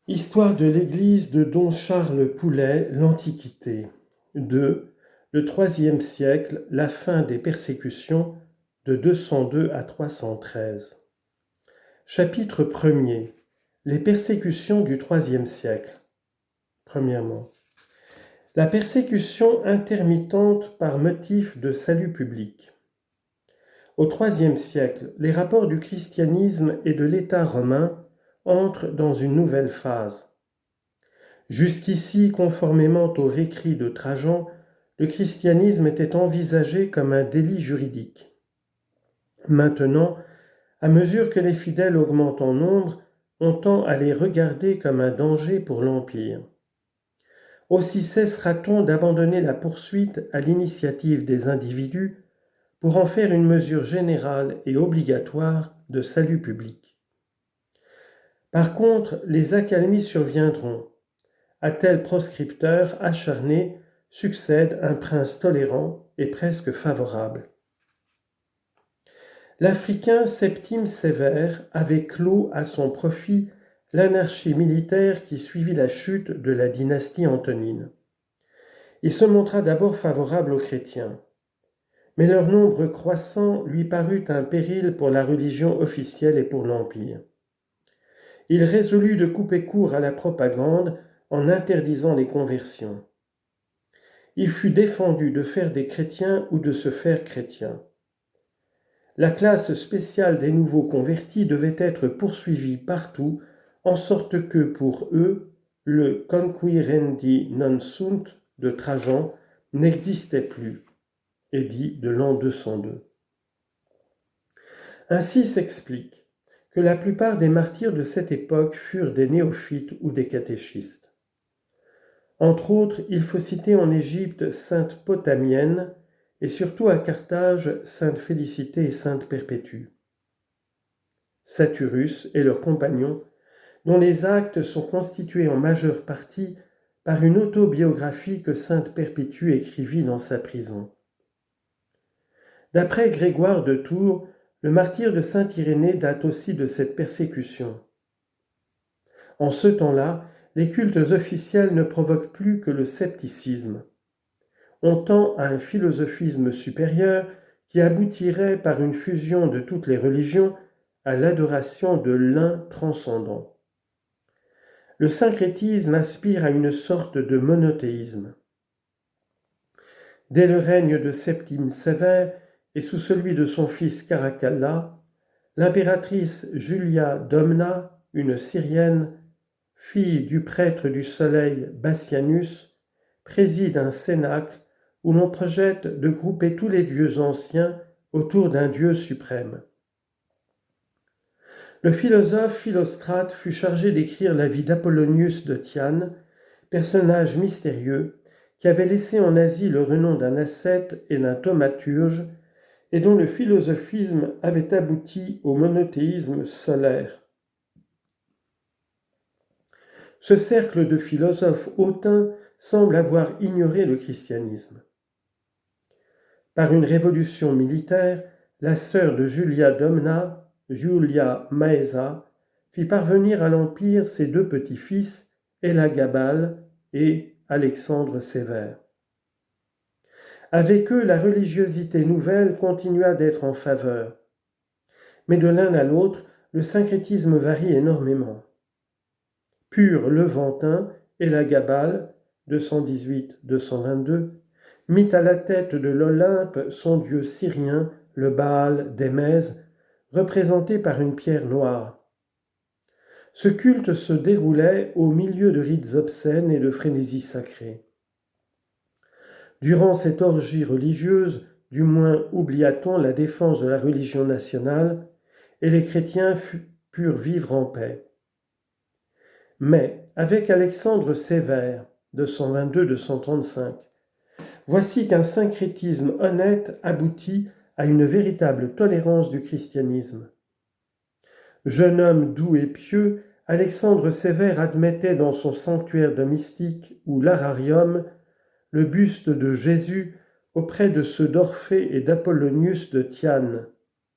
Histoire de l'Église de Don Charles Poulet, l'Antiquité. Le IIIe siècle, la fin des persécutions, de 202 à 313. Chapitre 1er. Les persécutions du IIIe siècle. Premièrement, la persécution intermittente par motif de salut public. Au IIIe siècle, les rapports du christianisme et de l'État romain entrent dans une nouvelle phase. Jusqu'ici, conformément au récrit de Trajan, le christianisme était envisagé comme un délit juridique. Maintenant, à mesure que les fidèles augmentent en nombre, on tend à les regarder comme un danger pour l'Empire. Aussi cessera-t-on d'abandonner la poursuite à l'initiative des individus pour en faire une mesure générale et obligatoire de salut public. Par contre, les accalmies surviendront. À tel proscripteur acharné succède un prince tolérant et presque favorable. L'Africain Septime Sévère avait clos à son profit l'anarchie militaire qui suivit la chute de la dynastie antonine. Il se montra d'abord favorable aux chrétiens, mais leur nombre croissant lui parut un péril pour la religion officielle et pour l'Empire. Il résolut de couper court à la propagande en interdisant les conversions. Il fut défendu de faire des chrétiens ou de se faire chrétien. La classe spéciale des nouveaux convertis devait être poursuivie partout, en sorte que pour eux, le conquirendi non sunt de Trajan n'existait plus, édit de l'an 202. Ainsi s'explique que la plupart des martyrs de cette époque furent des néophytes ou des catéchistes. Entre autres, il faut citer en Égypte sainte Potamienne et surtout à Carthage sainte Félicité et sainte Perpétue. Saturus et leurs compagnons, dont les actes sont constitués en majeure partie par une autobiographie que sainte Perpétue écrivit dans sa prison. D'après Grégoire de Tours, le martyre de saint Irénée date aussi de cette persécution. En ce temps-là, les cultes officiels ne provoquent plus que le scepticisme. On tend à un philosophisme supérieur qui aboutirait par une fusion de toutes les religions à l'adoration de l'un transcendant. Le syncrétisme aspire à une sorte de monothéisme. Dès le règne de Septime Sévère et sous celui de son fils Caracalla, l'impératrice Julia Domna, une Syrienne, fille du prêtre du soleil Bassianus, préside un cénacle où l'on projette de grouper tous les dieux anciens autour d'un dieu suprême. Le philosophe Philostrate fut chargé d'écrire la vie d'Apollonius de Tyane, personnage mystérieux qui avait laissé en Asie le renom d'un ascète et d'un thaumaturge et dont le philosophisme avait abouti au monothéisme solaire. Ce cercle de philosophes hautains semble avoir ignoré le christianisme. Par une révolution militaire, la sœur de Julia Domna, Julia Maesa, fit parvenir à l'Empire ses deux petits-fils, Élagabal et Alexandre Sévère. Avec eux, la religiosité nouvelle continua d'être en faveur. Mais de l'un à l'autre, le syncrétisme varie énormément. Pur Levantin, Élagabal, 218-222, mit à la tête de l'Olympe son dieu syrien, le Baal d'Émèse, représenté par une pierre noire. Ce culte se déroulait au milieu de rites obscènes et de frénésies sacrées. Durant cette orgie religieuse, du moins oublia-t-on la défense de la religion nationale, et les chrétiens purent vivre en paix. Mais, avec Alexandre Sévère, 222-235, voici qu'un syncrétisme honnête aboutit à une véritable tolérance du christianisme. Jeune homme doux et pieux, Alexandre Sévère admettait dans son sanctuaire de mystique ou lararium le buste de Jésus auprès de ceux d'Orphée et d'Apollonius de Tyane,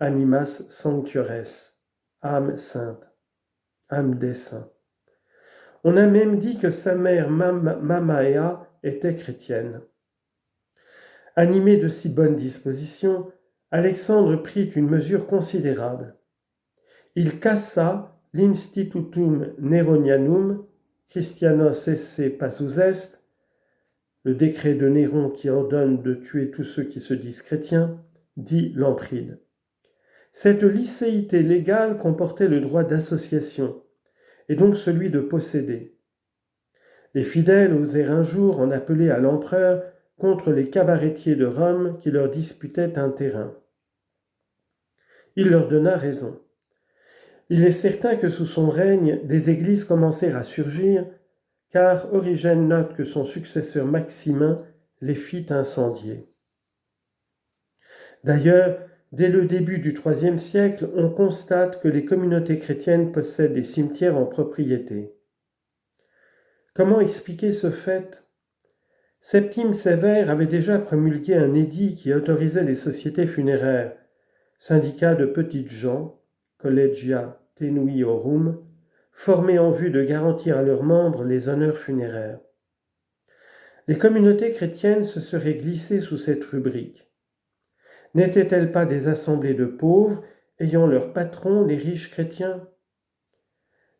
animas sanctuares, âme sainte, âme des saints. On a même dit que sa mère Mamaea était chrétienne. Animé de si bonnes dispositions, Alexandre prit une mesure considérable. Il cassa l'Institutum Neronianum, Christianos esse passus est, le décret de Néron qui ordonne de tuer tous ceux qui se disent chrétiens, dit Lampride. Cette licéité légale comportait le droit d'association, et donc celui de posséder. Les fidèles osèrent un jour en appeler à l'empereur contre les cabaretiers de Rome qui leur disputaient un terrain. Il leur donna raison. Il est certain que sous son règne, des églises commencèrent à surgir, car Origène note que son successeur Maximin les fit incendier. D'ailleurs, dès le début du IIIe siècle, on constate que les communautés chrétiennes possèdent des cimetières en propriété. Comment expliquer ce fait ? Septime Sévère avait déjà promulgué un édit qui autorisait les sociétés funéraires, syndicats de petites gens, collegia tenuiorum, formés en vue de garantir à leurs membres les honneurs funéraires. Les communautés chrétiennes se seraient glissées sous cette rubrique. N'étaient-elles pas des assemblées de pauvres ayant leurs patrons, les riches chrétiens ?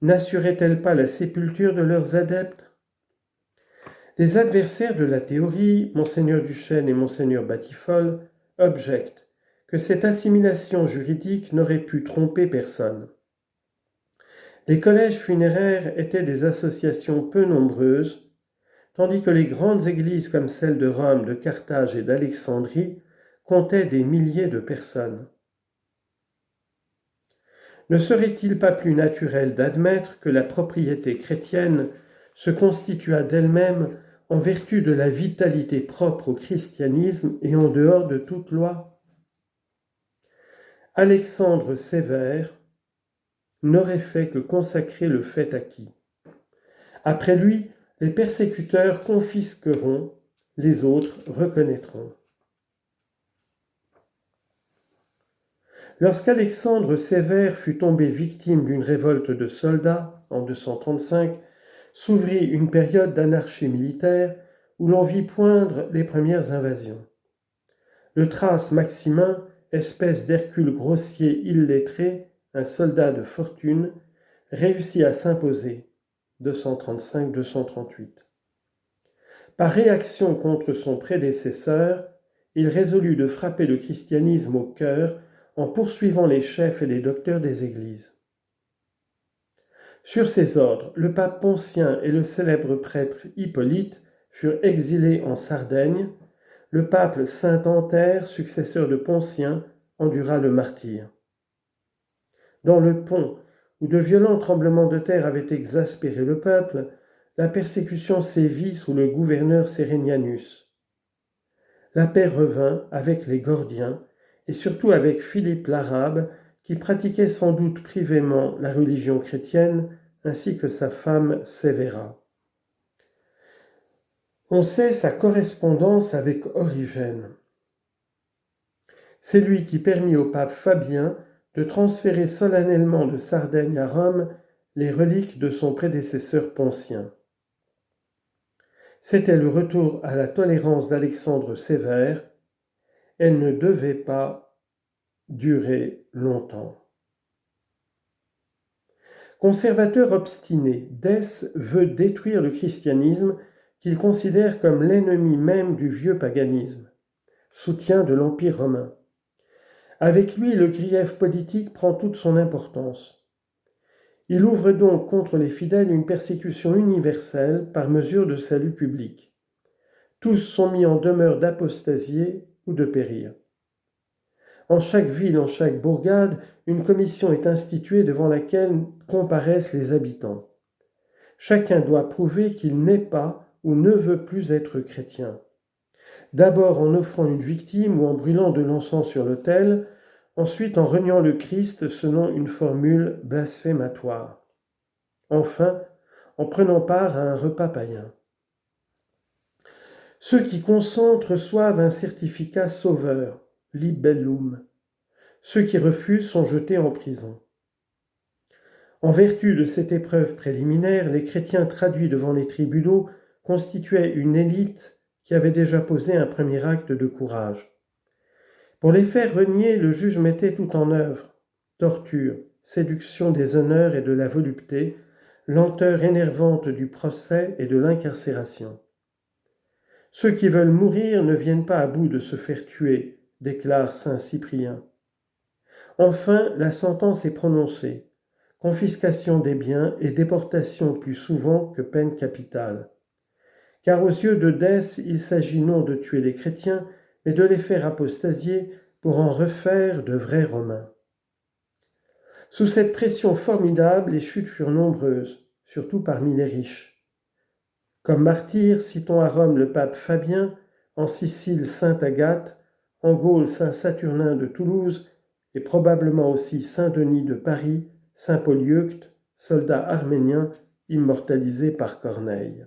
N'assuraient-elles pas la sépulture de leurs adeptes ? Les adversaires de la théorie, Monseigneur Duchesne et Monseigneur Batiffol, objectent que cette assimilation juridique n'aurait pu tromper personne. Les collèges funéraires étaient des associations peu nombreuses, tandis que les grandes églises comme celles de Rome, de Carthage et d'Alexandrie comptaient des milliers de personnes. Ne serait-il pas plus naturel d'admettre que la propriété chrétienne se constitua d'elle-même en vertu de la vitalité propre au christianisme et en dehors de toute loi ? Alexandre Sévère n'aurait fait que consacrer le fait acquis. Après lui, les persécuteurs confisqueront, les autres reconnaîtront. Lorsqu'Alexandre Sévère fut tombé victime d'une révolte de soldats en 235, s'ouvrit une période d'anarchie militaire où l'on vit poindre les premières invasions. Le Thrace Maximin, espèce d'Hercule grossier illettré, un soldat de fortune, réussit à s'imposer, 235-238. Par réaction contre son prédécesseur, il résolut de frapper le christianisme au cœur en poursuivant les chefs et les docteurs des églises. Sur ses ordres, le pape Poncien et le célèbre prêtre Hippolyte furent exilés en Sardaigne. Le pape Saint-Anthère, successeur de Poncien, endura le martyre. Dans le Pont, où de violents tremblements de terre avaient exaspéré le peuple, la persécution sévit sous le gouverneur Sérénianus. La paix revint avec les Gordiens et surtout avec Philippe l'Arabe, qui pratiquait sans doute privément la religion chrétienne, ainsi que sa femme Sévéra. On sait sa correspondance avec Origène. C'est lui qui permit au pape Fabien de transférer solennellement de Sardaigne à Rome les reliques de son prédécesseur Poncien. C'était le retour à la tolérance d'Alexandre Sévère. Elle ne devait pas durer longtemps. Conservateur obstiné, Dès veut détruire le christianisme qu'il considère comme l'ennemi même du vieux paganisme, soutien de l'Empire romain. Avec lui, le grief politique prend toute son importance. Il ouvre donc contre les fidèles une persécution universelle par mesure de salut public. Tous sont mis en demeure d'apostasier ou de périr. En chaque ville, en chaque bourgade, une commission est instituée devant laquelle comparaissent les habitants. Chacun doit prouver qu'il n'est pas ou ne veut plus être chrétien. D'abord en offrant une victime ou en brûlant de l'encens sur l'autel, ensuite en reniant le Christ selon une formule blasphématoire. Enfin, en prenant part à un repas païen. Ceux qui consentent reçoivent un certificat sauveur, libellum. Ceux qui refusent sont jetés en prison. En vertu de cette épreuve préliminaire, les chrétiens traduits devant les tribunaux constituaient une élite qui avait déjà posé un premier acte de courage. Pour les faire renier, le juge mettait tout en œuvre: torture, séduction des honneurs et de la volupté, lenteur énervante du procès et de l'incarcération. Ceux qui veulent mourir ne viennent pas à bout de se faire tuer, déclare saint Cyprien. Enfin, la sentence est prononcée: confiscation des biens et déportation plus souvent que peine capitale. Car aux yeux de Dès, il s'agit non de tuer les chrétiens, mais de les faire apostasier pour en refaire de vrais Romains. Sous cette pression formidable, les chutes furent nombreuses, surtout parmi les riches. Comme martyrs, citons à Rome le pape Fabien, en Sicile sainte Agathe, en Gaule saint Saturnin de Toulouse, et probablement aussi saint Denis de Paris, saint Polyeucte, soldat arménien immortalisé par Corneille.